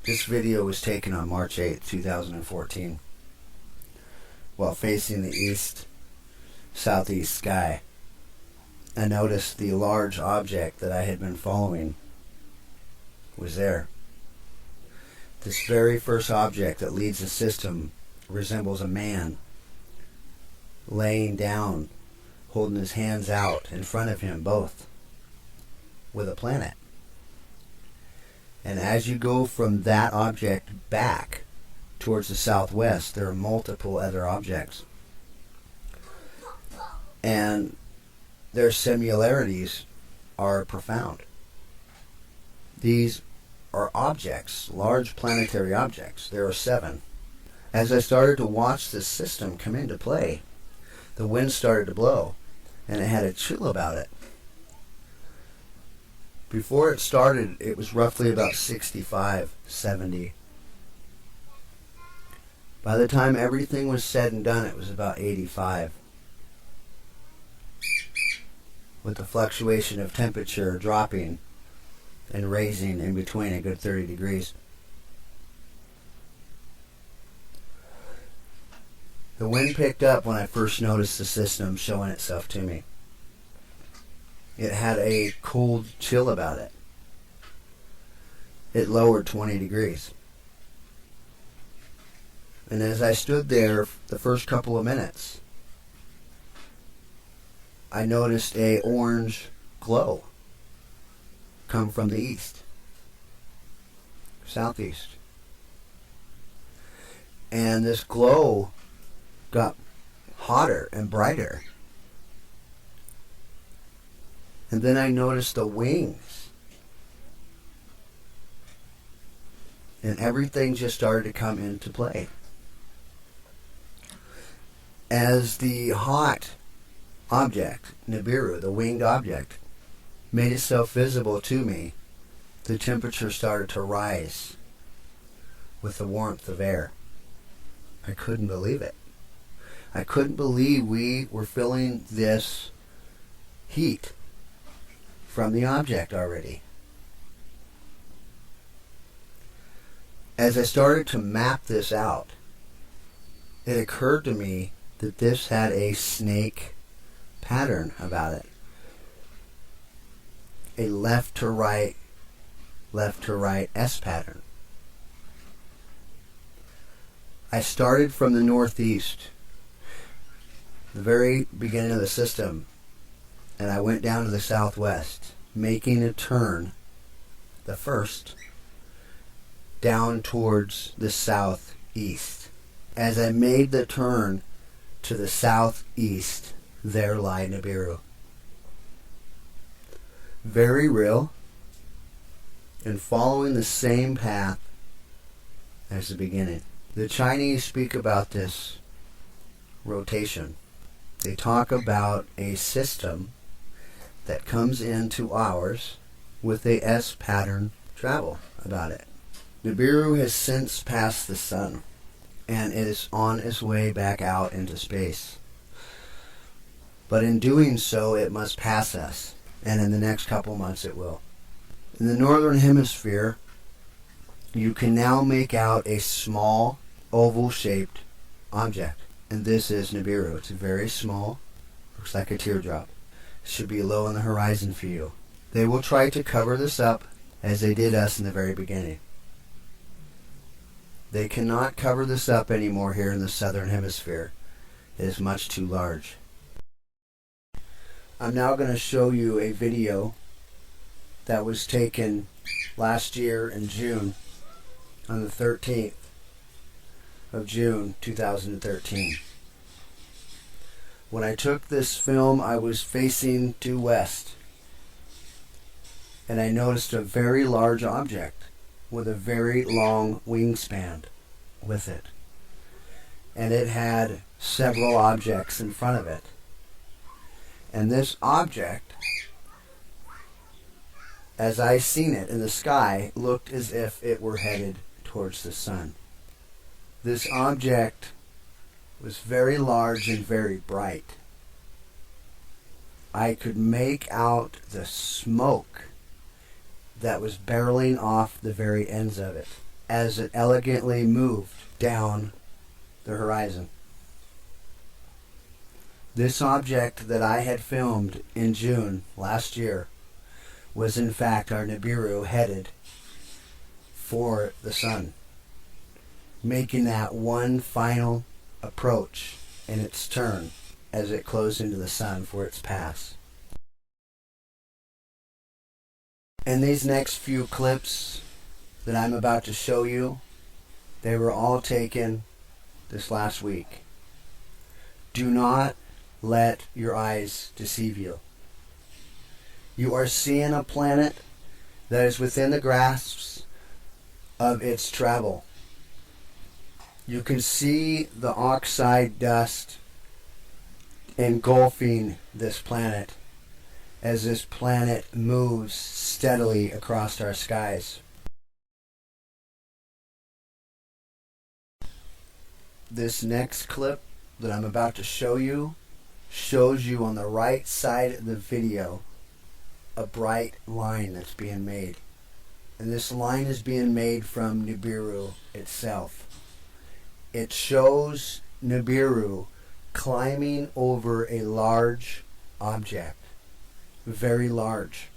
This video was taken on March 8th, 2014, while facing the east-southeast sky. I noticed the large object that I had been following was there. This very first object that leads the system resembles a man laying down, holding his hands out in front of him, both with a planet. And as you go from that object back towards the southwest, there are multiple other objects. And their similarities are profound. These are objects, large planetary objects. There are 7. As I started to watch this system come into play, the wind started to blow, and it had a chill about it. Before it started, it was roughly about 65, 70. By the time everything was said and done, it was about 85. With the fluctuation of temperature dropping and raising in between a good 30 degrees. The wind picked up when I first noticed the system showing itself to me. It had a cold chill about it. It lowered 20 degrees. And as I stood there the first couple of minutes, I noticed a orange glow come from the east, southeast. And this glow got hotter and brighter. And then I noticed the wings. And everything just started to come into play. As the hot object, Nibiru, the winged object, made itself visible to me, the temperature started to rise with the warmth of air. I couldn't believe it. I couldn't believe we were feeling this heat from the object already. As I started to map this out, it occurred to me that this had a snake pattern about it. A left to right S pattern. I started from the northeast, the very beginning of the system, and I went down to the southwest, making a turn, the first, down towards the southeast. As I made the turn to the southeast, there lay Nibiru. Very real, and following the same path as the beginning. The Chinese speak about this rotation. They talk about a system that comes into ours with a S pattern travel about it. Nibiru has since passed the sun, and it is on its way back out into space. But in doing so, it must pass us, and in the next couple months it will. In the northern hemisphere, you can now make out a small, oval-shaped object, and this is Nibiru. It's very small, looks like a teardrop. Should be low on the horizon for you. They will try to cover this up as they did us in the very beginning. They cannot cover this up anymore here in the southern hemisphere. It is much too large. I'm now going to show you a video that was taken last year in June, on the 13th of June 2013. When I took this film, I was facing due west, and I noticed a very large object with a very long wingspan with it. And it had several objects in front of it. And this object, as I seen it in the sky, looked as if it were headed towards the sun. This object was very large and very bright. I could make out the smoke that was barreling off the very ends of it. as it elegantly moved down the horizon. This object that I had filmed in June last year was in fact our Nibiru headed for the sun, making that one final approach in its turn as it closed into the sun for its pass. And these next few clips that I'm about to show you, they were all taken this last week. Do not let your eyes deceive you. You are seeing a planet that is within the grasps of its travel. You can see the oxide dust engulfing this planet as this planet moves steadily across our skies. This next clip that I'm about to show you shows you on the right side of the video a bright line that's being made. And this line is being made from Nibiru itself. It shows Nibiru climbing over a large object, very large.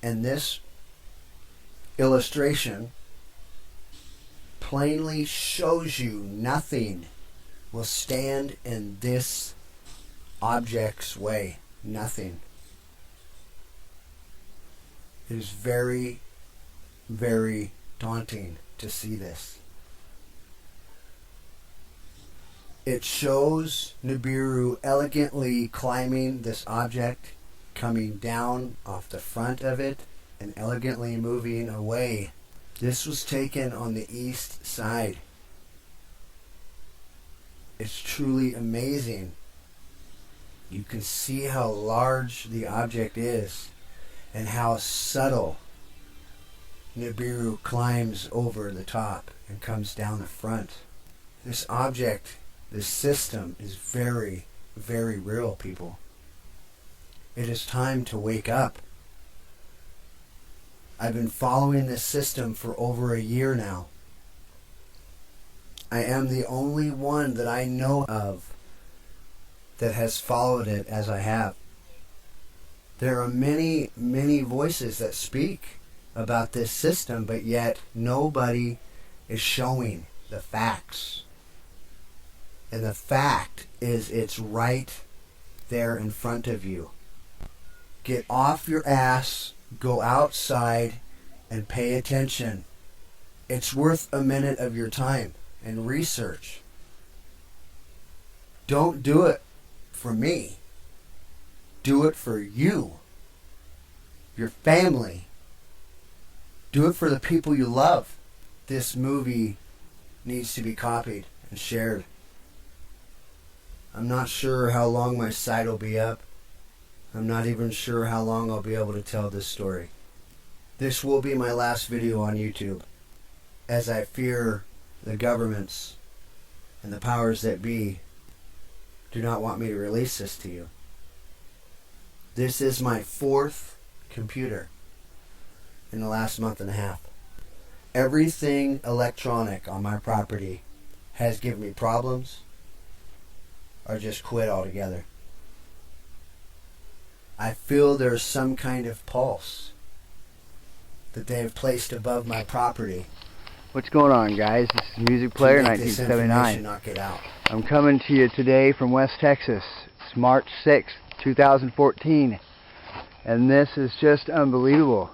And this illustration plainly shows you nothing will stand in this object's way. Nothing. It is very, very daunting to see this. It shows Nibiru elegantly climbing this object, coming down off the front of it, and elegantly moving away. This was taken on the east side. It's truly amazing. You can see how large the object is and how subtle Nibiru climbs over the top and comes down the front. This object, this system is very, very real, people. It is time to wake up. I've been following this system for over a year now. I am the only one that I know of that has followed it as I have. There are many, many voices that speak about this system, but yet nobody is showing the facts. And the fact is, it's right there in front of you. Get off your ass, go outside, and pay attention. It's worth a minute of your time and research. Don't do it for me. Do it for you, your family. Do it for the people you love. This movie needs to be copied and shared. I'm not sure how long my site will be up. I'm not even sure how long I'll be able to tell this story. This will be my last video on YouTube, as I fear the governments and the powers that be do not want me to release this to you. This is my 4th computer in the last month and a half. Everything electronic on my property has given me problems or just quit altogether. I feel there's some kind of pulse that they have placed above my property. What's going on, guys? This is Music Player 1979. Not get out. I'm coming to you today from West Texas. It's March 6th, 2014, and this is just unbelievable.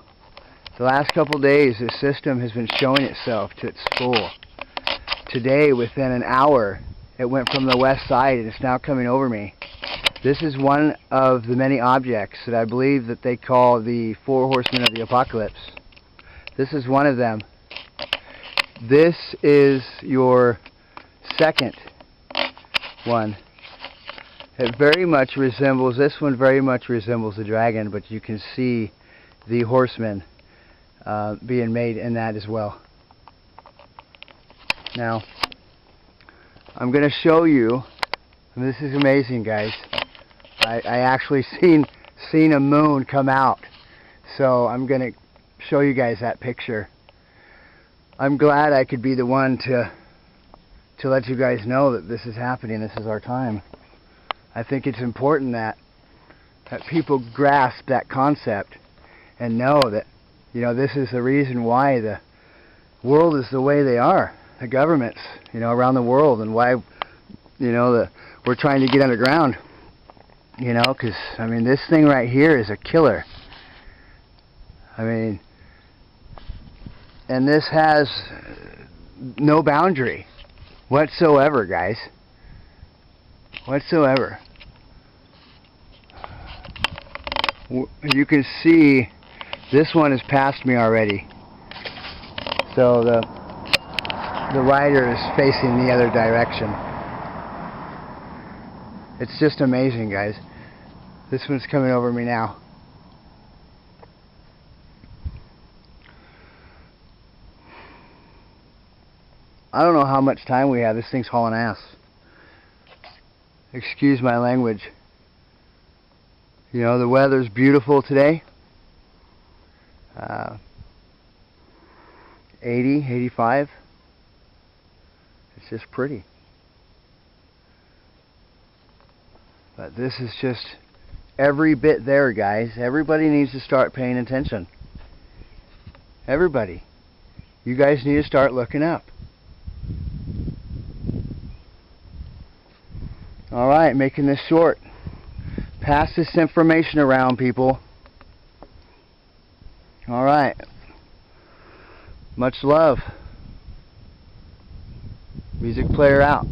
The last couple days, this system has been showing itself to its full. Today, within an hour, it went from the west side and it's now coming over me. This is one of the many objects that I believe that they call the 4 horsemen of the apocalypse. This is one of them. This is your second one. It very much resembles, this one very much resembles the dragon, but you can see the horsemen being made in that as well. Now, I'm going to show you, and this is amazing, guys. I actually seen a moon come out, so I'm going to show you guys that picture. I'm glad I could be the one to let you guys know that this is happening. This is our time. I think it's important that people grasp that concept and know that, this is the reason why the world is the way they are. The governments, around the world, and why, we're trying to get underground. Because, this thing right here is a killer. And this has no boundary whatsoever, guys. Whatsoever. You can see this one has passed me already. So the rider is facing the other direction. It's just amazing, guys. This one's coming over me now. I don't know how much time we have. This thing's hauling ass. Excuse my language. The weather's beautiful today. 80, 85. It's just pretty. But this is just every bit there, guys. Everybody needs to start paying attention. Everybody. You guys need to start looking up. Alright, making this short. Pass this information around, people. Alright. Much love. Music player out.